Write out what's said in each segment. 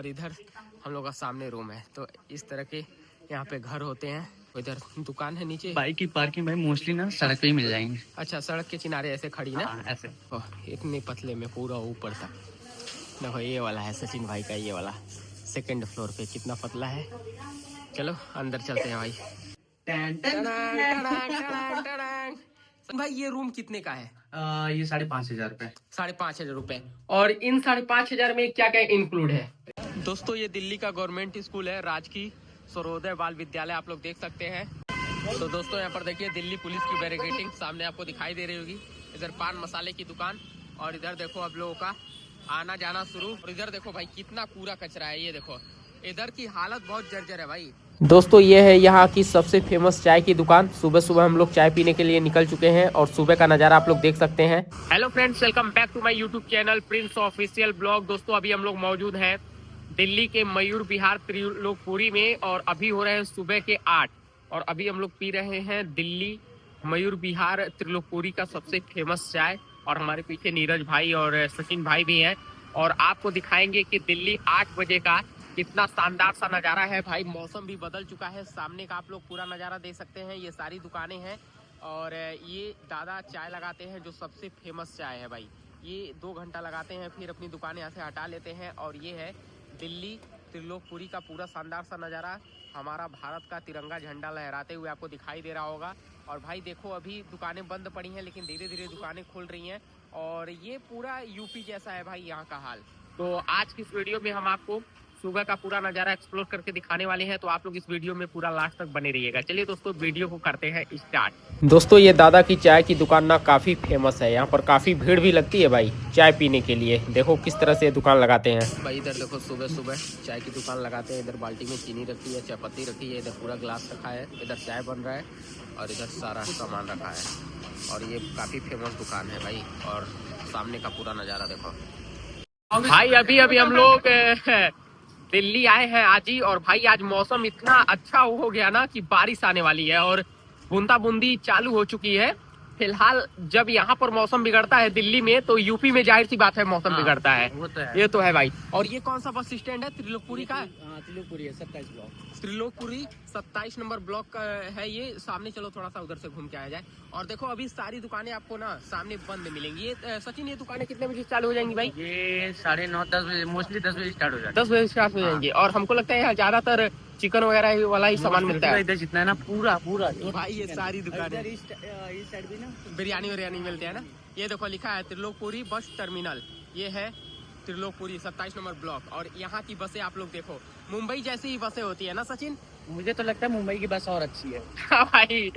और इधर हम लोग का सामने रूम है। तो इस तरह के यहाँ पे घर होते हैं। इधर दुकान है नीचे। बाइक की पार्किंग भाई मोस्टली ना सड़क पे ही मिल जाएंगे। अच्छा, सड़क के किनारे ऐसे खड़ी ना। हाँ, ऐसे इतने पतले में पूरा ऊपर तक। देखो ये वाला है सचिन भाई का, ये वाला सेकंड फ्लोर पे कितना पतला है। चलो अंदर चलते हैं भाई। भाई ये रूम कितने का है? ये 5,500 रुपए। 5,500 रुपए। और इन 5,500 में क्या क्या इंक्लूड है? दोस्तों ये दिल्ली का गवर्नमेंट स्कूल है, राजकीय सर्वोदय बाल विद्यालय, आप लोग देख सकते हैं। तो दोस्तों यहाँ पर देखिए दिल्ली पुलिस की बैरिकेडिंग सामने आपको दिखाई दे रही होगी। इधर पान मसाले की दुकान और इधर देखो अब लोगों का आना जाना शुरू। और इधर देखो भाई कितना कूड़ा कचरा है, ये देखो इधर की हालत बहुत जर्जर है भाई। दोस्तों ये है यहाँ की सबसे फेमस चाय की दुकान। सुबह सुबह हम लोग चाय पीने के लिए निकल चुके हैं और सुबह का नज़ारा आप लोग देख सकते हैं। Hello friends, welcome back to my YouTube channel Prince official blog. दोस्तों अभी हम लोग मौजूद हैं दिल्ली के मयूर विहार त्रिलोकपुरी में और अभी हो रहे हैं सुबह के 8 और अभी हम लोग पी रहे हैं दिल्ली मयूर विहार त्रिलोकपुरी का सबसे फेमस चाय। और हमारे पीछे नीरज भाई और सचिन भाई भी हैं और आपको दिखाएंगे कि दिल्ली 8 बजे का कितना शानदार सा नज़ारा है। भाई मौसम भी बदल चुका है, सामने का आप लोग पूरा नज़ारा देख सकते हैं। ये सारी दुकानें हैं और ये दादा चाय लगाते हैं जो सबसे फेमस चाय है भाई। ये 2 घंटा लगाते हैं फिर अपनी दुकान यहाँ से हटा लेते हैं। और ये है दिल्ली त्रिलोकपुरी का पूरा शानदार सा नज़ारा। हमारा भारत का तिरंगा झंडा लहराते हुए आपको दिखाई दे रहा होगा। और भाई देखो अभी दुकानें बंद पड़ी हैं लेकिन धीरे धीरे दुकानें खुल रही हैं और ये पूरा यूपी जैसा है भाई यहाँ का हाल। तो आज की इस वीडियो में हम आपको सुबह का पूरा नज़ारा एक्सप्लोर करके दिखाने वाले हैं, तो आप लोग इस वीडियो में पूरा लास्ट तक बने रहिएगा। चलिए दोस्तों वीडियो को करते हैं स्टार्ट। दोस्तों ये दादा की चाय की दुकान ना काफ़ी फेमस है, यहाँ पर काफ़ी भीड़ भी लगती है भाई चाय पीने के लिए। देखो किस तरह से दुकान लगाते हैं भाई। इधर देखो सुबह सुबह चाय की दुकान लगाते हैं। इधर बाल्टी में चीनी रखी है, चाय पत्ती रखी है, इधर पूरा ग्लास रखा है, इधर चाय बन रहा है और इधर सारा सामान रखा है। और ये काफ़ी फेमस दुकान है भाई। और सामने का पूरा नज़ारा देखो भाई। अभी हम लोग दिल्ली आए हैं आज ही और भाई आज मौसम इतना अच्छा हो गया ना कि बारिश आने वाली है और बूंदा बूंदी चालू हो चुकी है। फिलहाल जब यहाँ पर मौसम बिगड़ता है दिल्ली में तो यूपी में जाहिर सी बात है मौसम बिगड़ता है। वो तो है। ये तो है भाई। और ये कौन सा बस स्टैंड है? त्रिलोकपुरी का। त्रिलोकपुरी है 27 ब्लॉक। त्रिलोकपुरी 27 नंबर ब्लॉक का है ये। सामने चलो थोड़ा सा उधर से घूम के आया जाए। और देखो अभी सारी दुकानें आपको ना सामने बंद मिलेंगी। ये सचिन ये दुकानें कितने बजे चालू हो जाएंगी भाई? ये 9:30 10 बजे, मोस्टली 10 बजे स्टार्ट हो जाएगी। 10 बजे स्टार्ट हो जाएंगी। और हमको लगता है यहाँ ज्यादातर चिकन वगैरह वाला ही सामान मिलता है। इधर जितना है ना पूरा भाई ये सारी दुकानें इस साइड भी ना बिरयानी मिलते हैं ना। ये देखो लिखा है त्रिलोकपुरी बस टर्मिनल। ये है त्रिलोकपुरी 27 नंबर ब्लॉक। और यहाँ की बसें आप लोग देखो मुंबई जैसी ही बसें होती है ना सचिन? मुझे तो लगता है मुंबई की बस और अच्छी है। हाँ भाई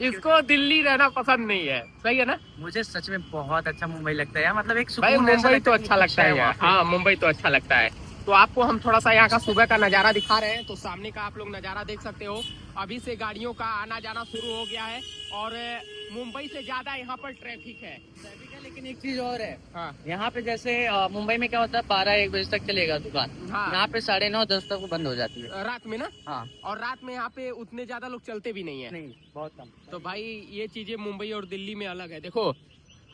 इसको दिल्ली रहना पसंद नहीं है, सही है ना? मुझे सच में बहुत अच्छा मुंबई लगता है, मतलब एक भाई मुंबई तो अच्छा लगता है। हाँ मुंबई तो अच्छा लगता है। तो आपको हम थोड़ा सा यहाँ का सुबह का नज़ारा दिखा रहे हैं। तो सामने का आप लोग नज़ारा देख सकते हो। अभी से गाड़ियों का आना जाना शुरू हो गया है और मुंबई से ज्यादा यहाँ पर ट्रैफिक है। लेकिन एक चीज और है। हाँ। यहाँ पे जैसे मुंबई में क्या होता है 12-1 बजे तक चलेगा दुकान। हाँ। यहाँ पे 9:30 10 तक बंद हो जाती है रात में ना। हाँ। और रात में यहाँ पे उतने ज्यादा लोग चलते भी नहीं है। नहीं, बहुत कम। तो भाई ये चीजें मुंबई और दिल्ली में अलग है। देखो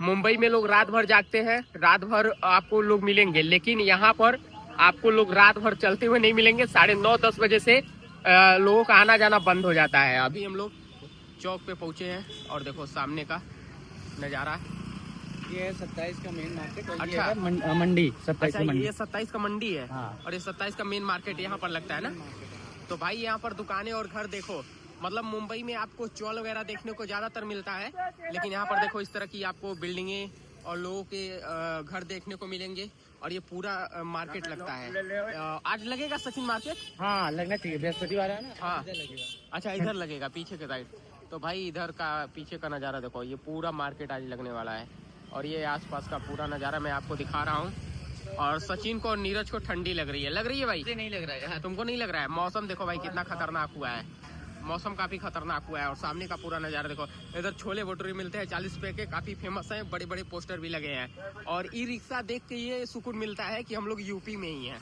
मुंबई में लोग रात भर जागते हैं, रात भर आपको लोग मिलेंगे, लेकिन यहाँ पर आपको लोग रात भर चलते हुए नहीं मिलेंगे। 9:30 10 बजे से लोगों का आना जाना बंद हो जाता है। अभी हम लोग चौक पे पहुंचे हैं और देखो सामने का नज़ारा। ये है 27 का मेन मार्केट। अच्छा मंडी 27 अच्छा, ये 27 का मंडी है। हाँ। और ये 27 का मेन मार्केट यहाँ पर लगता है ना। तो भाई यहाँ पर दुकानें और घर देखो, मतलब मुंबई में आपको चौल वगैरह देखने को ज्यादातर मिलता है, लेकिन यहाँ पर देखो इस तरह की आपको बिल्डिंगे और लोगों के घर देखने को मिलेंगे। और ये पूरा मार्केट लगता है। आज लगेगा सचिन मार्केट? हाँ लगना चाहिए, बृहस्पतिवार है ना। हाँ लगेगा। अच्छा इधर लगेगा पीछे के साइड। तो भाई इधर का पीछे का नज़ारा देखो, ये पूरा मार्केट आज लगने वाला है। और ये आसपास का पूरा नज़ारा मैं आपको दिखा रहा हूँ। और सचिन को और नीरज को ठंडी लग रही है भाई? नहीं लग रहा है। तुमको नहीं लग रहा है? मौसम देखो भाई कितना खतरनाक हुआ है, मौसम काफी खतरनाक हुआ है। और सामने का पूरा नज़ारा देखो, इधर छोले भटूरे मिलते हैं 40 रुपए के, काफी फेमस है, बड़े बड़े पोस्टर भी लगे हैं। और ई रिक्शा देख के ये सुकून मिलता है कि हम लोग यूपी में ही हैं।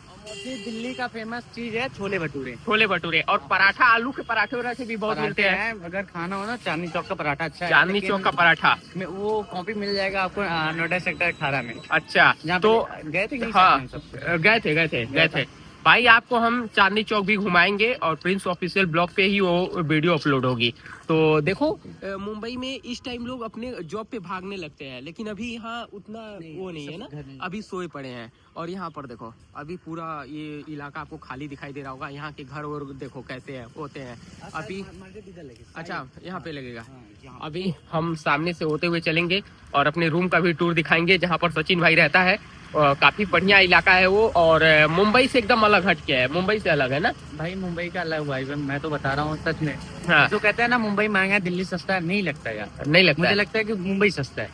दिल्ली का फेमस चीज है छोले भटूरे। छोले भटूरे और पराठा, आलू के पराठे वराठे भी बहुत मिलते हैं। अगर खाना हो ना चांदनी चौक का पराठा अच्छा है। चांदनी चौक का पराठा में वो कॉपी मिल जाएगा आपको नोएडा सेक्टर 18 में। अच्छा तो गए थे? हाँ गए थे। भाई आपको हम चांदनी चौक भी घुमाएंगे और प्रिंस ऑफिशियल ब्लॉग पे ही वो वीडियो अपलोड होगी। तो देखो मुंबई में इस टाइम लोग अपने जॉब पे भागने लगते हैं, लेकिन अभी यहाँ उतना वो नहीं है ना, अभी सोए पड़े हैं। और यहाँ पर देखो अभी पूरा ये इलाका आपको खाली दिखाई दे रहा होगा। यहाँ के घर और देखो कैसे है होते हैं अभी। अच्छा यहाँ पे लगेगा। अभी हम सामने से होते हुए चलेंगे और अपने रूम का भी टूर दिखाएंगे जहाँ पर सचिन भाई रहता है। काफी बढ़िया इलाका है वो, और मुंबई से एकदम अलग हट के है, मुंबई से अलग है ना भाई। मुंबई का अलग भाई, मैं तो बता रहा हूँ सच में। हाँ। जो कहते हैं ना मुंबई महंगा है दिल्ली सस्ता है, नहीं लगता यार, नहीं लगता, मुझे लगता है कि मुंबई सस्ता है।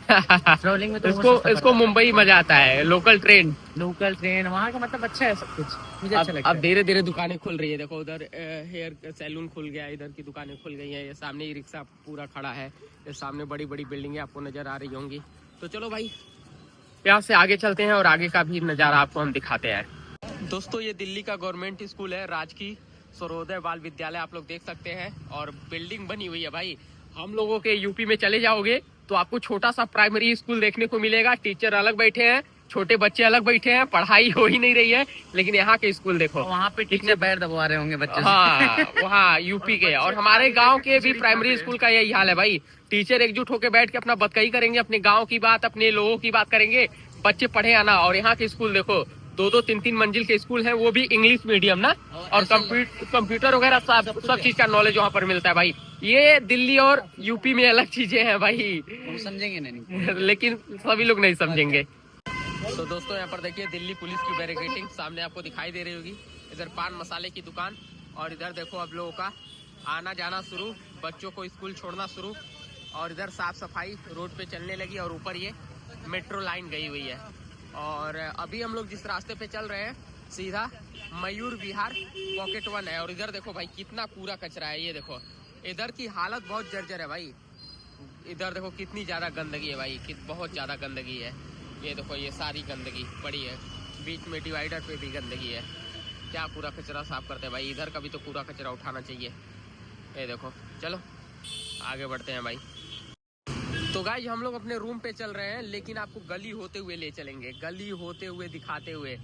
ट्रैवलिंग में तो इसको मुंबई मजा आता है। लोकल ट्रेन वहाँ का मतलब अच्छा है सब कुछ, मुझे अच्छा लगता है। अब धीरे धीरे दुकानें खुल रही है। देखो उधर हेयर सैलून खुल गया, इधर की दुकानें खुल गई हैं। ये सामने ही रिक्शा पूरा खड़ा है, ये सामने बड़ी बड़ी बिल्डिंगें आपको नजर आ रही होंगी। तो चलो भाई यहाँ से आगे चलते हैं और आगे का भी नज़ारा आपको हम दिखाते हैं। दोस्तों ये दिल्ली का गवर्नमेंट स्कूल है, राजकीय सर्वोदय बाल विद्यालय, आप लोग देख सकते हैं। और बिल्डिंग बनी हुई है भाई। हम लोगों के यूपी में चले जाओगे तो आपको छोटा सा प्राइमरी स्कूल देखने को मिलेगा। टीचर अलग बैठे हैं, छोटे बच्चे अलग बैठे हैं, पढ़ाई हो ही नहीं रही है। लेकिन यहाँ के स्कूल देखो, वहाँ पे टीचर पैर दबा रहे होंगे बच्चे। हाँ वहाँ यूपी के। और हमारे गांव के भी प्राइमरी स्कूल का यही हाल है भाई। टीचर एकजुट होकर बैठ के अपना बतकही करेंगे, अपने गांव की बात, अपने लोगों की बात करेंगे, बच्चे पढ़े आना। और यहाँ के स्कूल देखो 2-2, 3-3 मंजिल के स्कूल हैं, वो भी इंग्लिश मीडियम ना। और कंप्यूटर वगैरह सब चीज का नॉलेज वहाँ पर मिलता है भाई। ये दिल्ली और यूपी में अलग चीजें हैं भाई, हम समझेंगे नहीं लेकिन सभी लोग नहीं समझेंगे। तो दोस्तों यहाँ पर देखिए दिल्ली पुलिस की बैरिकेडिंग सामने आपको दिखाई दे रही होगी। इधर पान मसाले की दुकान, और इधर देखो अब लोगों का आना जाना शुरू, बच्चों को स्कूल छोड़ना शुरू। और इधर साफ सफाई रोड पे चलने लगी, और ऊपर ये मेट्रो लाइन गई हुई है। और अभी हम लोग जिस रास्ते पे चल रहे हैं सीधा मयूर विहार पॉकेट 1 है। और इधर देखो भाई कितना कूड़ा कचरा है, ये देखो इधर की हालत बहुत जर्जर है भाई। इधर देखो कितनी ज़्यादा गंदगी है भाई, बहुत ज़्यादा गंदगी है। ये देखो ये सारी गंदगी पड़ी है, बीच में डिवाइडर पे भी गंदगी है। क्या कूड़ा कचरा साफ करते हैं भाई, इधर का भी तो कूड़ा कचरा उठाना चाहिए। ये देखो चलो आगे बढ़ते हैं भाई। तो गाइस हम लोग अपने रूम पे चल रहे हैं, लेकिन आपको गली होते हुए ले चलेंगे, गली होते हुए दिखाते हुए।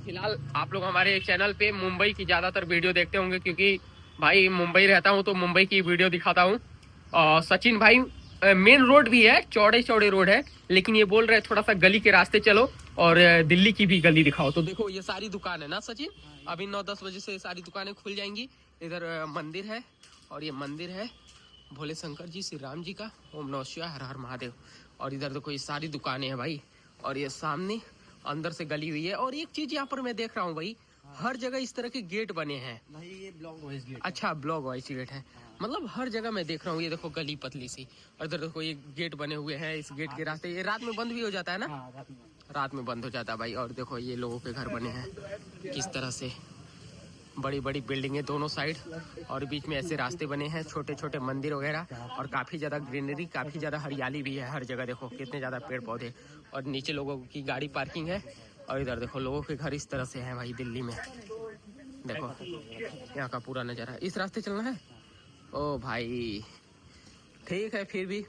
फिलहाल आप लोग हमारे चैनल पे मुंबई की ज़्यादातर वीडियो देखते होंगे, क्योंकि भाई मुंबई रहता हूँ तो मुंबई की वीडियो दिखाता हूँ। सचिन भाई मेन रोड भी है, चौड़े चौड़े रोड है, लेकिन ये बोल रहे हैं थोड़ा सा गली के रास्ते चलो और दिल्ली की भी गली दिखाओ। तो देखो ये सारी दुकान है ना सचिन, अभी 9-10 बजे से सारी दुकानें खुल जाएंगी। इधर मंदिर है, और ये मंदिर है भोले शंकर जी, श्री राम जी का। ओम नमः शिवाय, हर हर महादेव। और इधर देखो ये सारी दुकानें हैं भाई, और ये सामने अंदर से गली हुई है। और एक चीज यहाँ पर मैं देख रहा हूँ भाई, हर जगह इस तरह के गेट बने हैं भाई। ये ब्लॉक वाइज गेट। अच्छा ब्लॉक वाइज गेट है, मतलब हर जगह मैं देख रहा हूँ। ये देखो गली पतली सी, और इधर देखो ये गेट बने हुए हैं। इस गेट के रास्ते ये रात में बंद भी हो जाता है ना। रात में बंद हो जाता है भाई। और देखो ये लोगों के घर बने हैं किस तरह से, बड़ी बड़ी बिल्डिंगें दोनों साइड, और बीच में ऐसे रास्ते बने हैं, छोटे छोटे मंदिर वगैरह। और काफ़ी ज़्यादा ग्रीनरी, काफ़ी ज़्यादा हरियाली भी है हर जगह। देखो कितने ज़्यादा पेड़ पौधे, और नीचे लोगों की गाड़ी पार्किंग है। और इधर देखो लोगों के घर इस तरह से हैं भाई दिल्ली में। देखो यहाँ का पूरा नज़ारा। इस रास्ते चलना है। ओ भाई ठीक है, फिर भी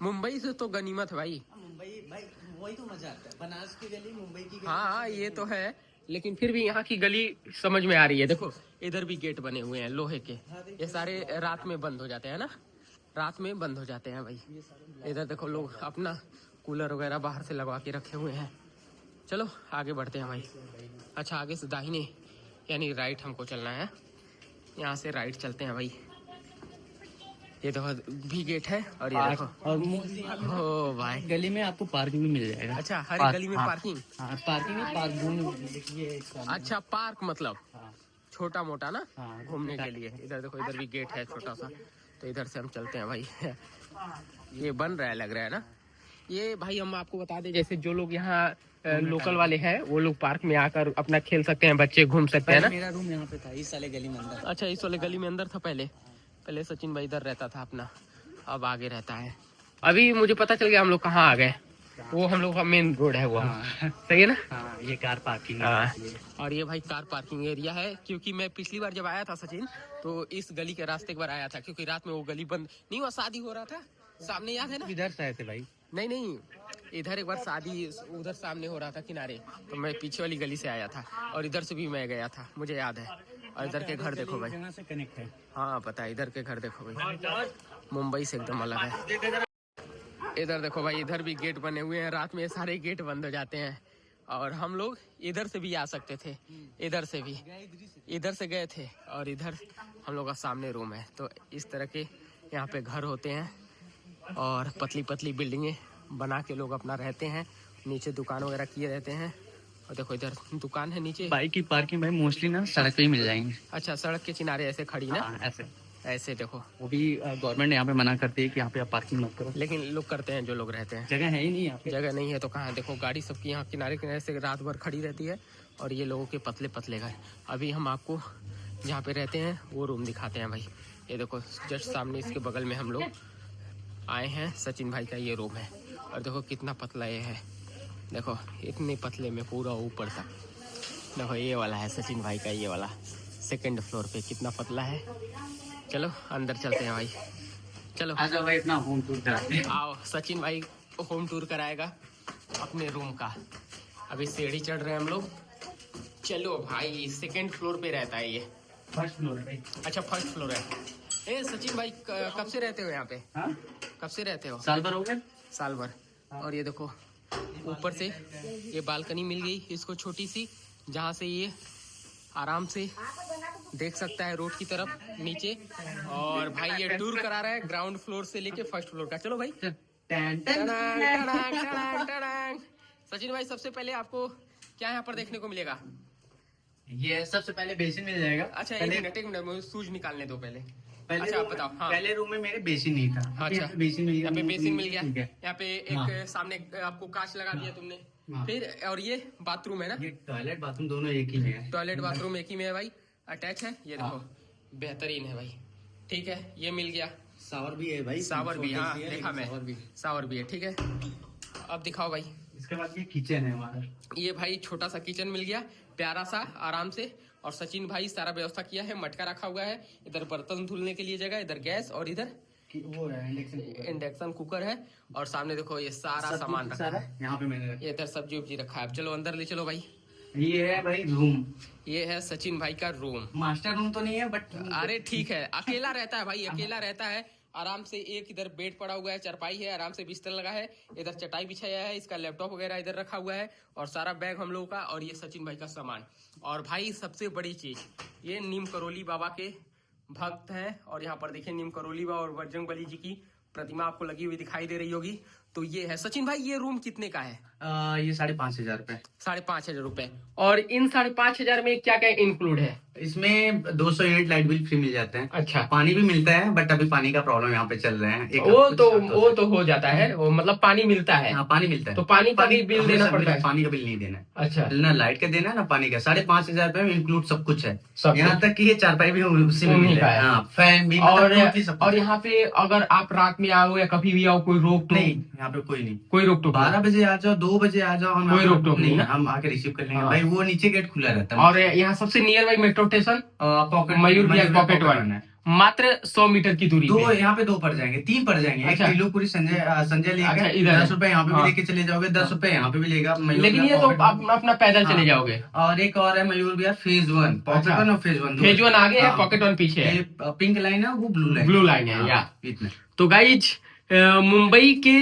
मुंबई से तो गनीमत है भाई। मुंबई भाई वही तो मजा आता है, बनारस की गली, मुंबई की गली। हाँ ये तो है, लेकिन फिर भी यहाँ की गली समझ में आ रही है। देखो इधर भी गेट बने हुए हैं लोहे के, ये सारे रात में बंद हो जाते हैं ना, रात में बंद हो जाते हैं भाई। इधर देखो लोग अपना कूलर वगैरह बाहर से लगवा के रखे हुए हैं। चलो आगे बढ़ते हैं भाई। अच्छा आगे से दाहिने यानी राइट हमको चलना है, यहाँ से राइट चलते हैं भाई। ये देखो भी गेट है, और ये देखो और ओ भाई गली में आपको पार्किंग भी मिल जाएगा। अच्छा हर गली में पार्किंग। हाँ पार्किंग में पार्क देखिए। अच्छा पार्क मतलब हाँ। छोटा मोटा ना हाँ, घूमने के लिए। इधर देखो इधर भी गेट है छोटा सा, तो इधर से हम चलते हैं भाई। ये बन रहा है लग रहा है ना ये भाई। हम आपको बता दें जैसे जो लोग यहाँ लोकल वाले हैं वो लोग पार्क में आकर अपना खेल सकते हैं, बच्चे घूम सकते हैं ना। मेरा रूम यहाँ पे था, इस वाले गली में अंदर। अच्छा इस वाले गली में अंदर था पहले सचिन भाई इधर रहता था अपना, अब आगे रहता है। अभी मुझे पता चल गया हम लोग कहाँ आ गए, वो हम लोग का मेन रोड है वो। सही है ना। हाँ, ये कार पार्किंग है। और ये भाई कार पार्किंग एरिया है, क्योंकि मैं पिछली बार जब आया था सचिन तो इस गली के रास्ते पर आया था, क्योंकि रात में वो गली बंद नहीं हुआ, शादी हो रहा था सामने, याद है ना। इधर से आए थे भाई? नहीं इधर एक बार शादी उधर सामने हो रहा था किनारे, तो मैं पीछे वाली गली से आया था और इधर से भी मैं गया था, मुझे याद है। और इधर के घर देखो भाई, से कनेक्ट है। हाँ पता है, इधर के घर देखो भाई, मुंबई से एकदम अलग है। इधर देखो भाई, इधर भी गेट बने हुए हैं, रात में सारे गेट बंद हो जाते हैं। और हम लोग इधर से भी आ सकते थे, इधर से भी, इधर से गए थे। और इधर हम लोग का सामने रूम है। तो इस तरह के यहाँ पे घर होते हैं और पतली पतली बिल्डिंगें बना के लोग अपना रहते हैं। नीचे दुकान वगैरह किए रहते हैं। और देखो इधर दुकान है नीचे। बाइक की पार्किंग भाई मोस्टली ना सड़क पे ही मिल जाएंगे। अच्छा, सड़क के किनारे ऐसे खड़ी ना? ऐसे ऐसे देखो, वो भी गवर्नमेंट यहाँ पे मना करती है कि यहाँ पे आप पार्किंग मत करो, लेकिन लोग करते हैं, जो लोग रहते हैं। जगह है ही नहीं यहाँ पे। जगह नहीं है तो कहाँ, देखो गाड़ी सबकी यहाँ किनारे किनारे से रात भर खड़ी रहती है। और ये लोगों के पतले पतले घर। अभी हम आपको जहाँ पे रहते हैं वो रूम दिखाते हैं भाई। ये देखो जस्ट सामने इसके बगल में हम लोग आए हैं। सचिन भाई का ये रूम है। और देखो कितना पतला ये है, देखो इतने पतले में पूरा ऊपर तक। देखो ये वाला है सचिन भाई का, ये वाला सेकंड फ्लोर पे कितना पतला है। चलो अंदर चलते हैं भाई, चलो आ जाओ भाई, अपना होम टूर कराते हैं। आओ। सचिन भाई होम टूर कराएगा अपने रूम का। अभी सीढ़ी चढ़ रहे हैं हम लोग। चलो भाई, सेकंड फ्लोर पे रहता है ये। फर्स्ट फ्लोर है भाई। अच्छा फर्स्ट फ्लोर है। ए सचिन भाई कब से रहते हो यहाँ पे? हाँ? कब से रहते हो? साल भर हो गया। साल भर। और ये देखो ऊपर से ये बालकनी मिल गई इसको, छोटी सी, जहाँ से ये आराम से देख सकता है रोड की तरफ नीचे। और भाई ये टूर करा रहा है ग्राउंड फ्लोर से लेके फर्स्ट फ्लोर का। चलो भाई। टड़ांग, टड़ांग, टड़ांग, टड़ांग। सचिन भाई सबसे पहले आपको क्या यहाँ पर देखने को मिलेगा? ये सबसे पहले बेसिन मिल जाएगा। अच्छा एक मिनट मुझे शूज निकालने दो पहले। पहले अच्छा आप बताओ। हाँ। पहले रूम में मेरे बेसिन नहीं था। अच्छा बेसिन मिल गया। यहाँ पे बेसिन मिल गया। ठीक है। यहाँ पे एक सामने आपको कांच लगा दिया तुमने। फिर और ये बाथरूम है ना? ये टॉयलेट बाथरूम दोनों एक ही में है। टॉयलेट बाथरूम एक ही में है भाई, अटैच है। ये देखो बेहतरीन है भाई। ठीक है, ये मिल गया। शावर भी है भाई। शावर भी, हाँ देखा मैं, शावर भी है। ठीक है, अब दिखाओ भाई। इसके बाद ये किचन है हमारा। ये भाई छोटा सा किचन मिल गया, प्यारा सा, आराम से। और सचिन भाई सारा व्यवस्था किया है, मटका रखा हुआ है, इधर बर्तन धुलने के लिए जगह, इधर गैस, और इधर वो है इंडक्शन कुकर है। और सामने देखो ये सारा सामान रखा है। यहाँ पे मैंने रखा। ये इधर सब्जी उब्जी रखा है। अब चलो अंदर ले चलो भाई। ये है भाई रूम। ये है सचिन भाई का रूम। मास्टर रूम तो नहीं है बट अरे ठीक है, अकेला रहता है भाई, अकेला रहता है आराम से। एक इधर बेड पड़ा हुआ है, चारपाई है, आराम से बिस्तर लगा है, इधर चटाई बिछाया है, इसका लैपटॉप वगैरह इधर रखा हुआ है, और सारा बैग हम लोगों का। और ये सचिन भाई का सामान। और भाई सबसे बड़ी चीज, ये नीम करोली बाबा के भक्त हैं। और यहाँ पर देखिए नीम करोली बाबा और बजरंग बली जी की प्रतिमा आपको लगी हुई दिखाई दे रही होगी। तो ये है सचिन भाई, ये रूम कितने का है? ये 5,500 रुपए। 5,500 रुपए। और इन 5,500 में क्या क्या इंक्लूड है? इसमें 200 यूनिट लाइट बिल फ्री मिल जाते हैं। अच्छा, पानी भी मिलता है बट अभी पानी का प्रॉब्लम यहाँ पे चल रहे हैं। वो तो हो जाता है, वो मतलब पानी मिलता है। हाँ पानी मिलता है। तो पानी का भी बिल देना पड़ता है? पानी का बिल नहीं देना है। अच्छा, ना लाइट का देना है ना पानी का। 5,500 रुपए में इंक्लूड सब कुछ है। सब यहाँ तक कि ये चारपाई भी उसी में मिल है। हाँ, फैन भी। और यहाँ पे अगर आप रात में आओ या कभी भी आओ, कोई रोक टोक नहीं? यहाँ पे कोई नहीं, कोई रोक टोक। 12 बजे आ जाओ, 2 बजे आ जाओ, कोई रोक टोक नहीं, हम आके रिसीव कर लेंगे। हाँ। भाई वो नीचे गेट खुला रहता है। और यहाँ सबसे near by metro station Mayur Vihar pocket one है। मात्र 100 मीटर की दूरी दो पे। यहाँ पे 2 पड़ जाएंगे, 3 पड़ जाएंगे। अच्छा। एक किलोपुरी संजय लेगा। अच्छा, इधर 10 रुपए यहाँ पे हाँ। भी लेके चले जाओगे, 10 रुपए यहाँ पे भी लेगा। लेकिन ये तो आप अपना पैदल चले हाँ। जाओगे। और एक और है मयूर विहार फेज 1, पॉकेट अच्छा। 1 और फेज 1। फेज 1 आगे है, पॉकेट 1 पीछे है। पिंक लाइन है, वो ब्लू लाइन है। या इतना। तो गाइज मुंबई के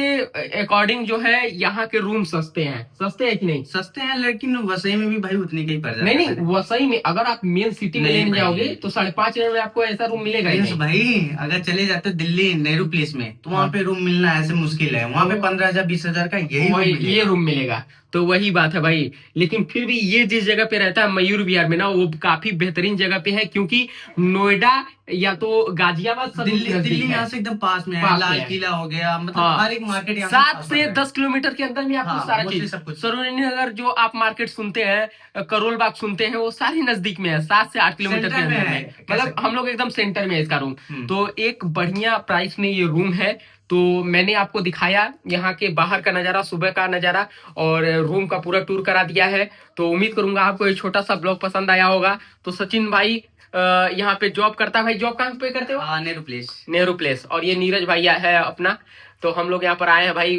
अकॉर्डिंग जो है यहाँ के रूम सस्ते हैं। सस्ते हैं कि नहीं? सस्ते हैं, लेकिन वसई में भी भाई उतने के ही पड़ जाते हैं। नहीं, वसई में अगर आप मेन सिटी में लेने जाओगे तो 5,500 में आपको ऐसा रूम मिलेगा ही नहीं। भाई अगर चले जाते दिल्ली नेहरू प्लेस में तो वहाँ पे रूम मिलना ऐसे मुश्किल है। वहाँ पे 15,000 20,000 का ये रूम मिलेगा। तो वही बात है भाई। लेकिन फिर भी ये जिस जगह पे रहता है मयूर विहार में ना, वो काफी बेहतरीन जगह पे है, क्योंकि नोएडा या तो गाजियाबाद, दिल्ली यहाँ से एकदम पास में है। लाल किला हो गया, मतलब हर एक मार्केट 7 से 10 किलोमीटर के अंदर में आपको सारा चीज। सब कुछ। सरोजिनी नगर जो आप मार्केट सुनते हैं, करोल बाग सुनते हैं, वो सारी नजदीक में है, 7 से 8 किलोमीटर के अंदर में। मतलब हम लोग एकदम सेंटर में है इसका रूम। तो एक बढ़िया प्राइस में ये रूम है। तो मैंने आपको दिखाया यहाँ के बाहर का नजारा, सुबह का नजारा, और रूम का पूरा टूर करा दिया है। तो उम्मीद करूंगा आपको ये छोटा सा ब्लॉग पसंद आया होगा। तो सचिन भाई यहाँ पे जॉब करता है। भाई जॉब कहाँ पे करते हो? नेहरू प्लेस। नेहरू प्लेस। और ये नीरज भैया है अपना, तो हम लोग यहाँ पर आए हैं भाई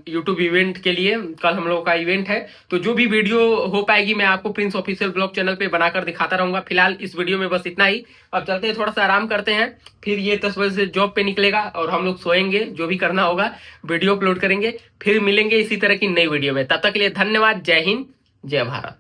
यूट्यूब इवेंट के लिए। कल हम लोगों का इवेंट है, तो जो भी वीडियो हो पाएगी मैं आपको प्रिंस ऑफिशियल ब्लॉग चैनल पे बनाकर दिखाता रहूंगा। फिलहाल इस वीडियो में बस इतना ही। अब चलते हैं, थोड़ा सा आराम करते हैं, फिर ये 10 बजे से जॉब पे निकलेगा और हम लोग सोएंगे, जो भी करना होगा वीडियो अपलोड करेंगे, फिर मिलेंगे इसी तरह की नई वीडियो में। तब तक के लिए धन्यवाद। जय हिंद, जय भारत।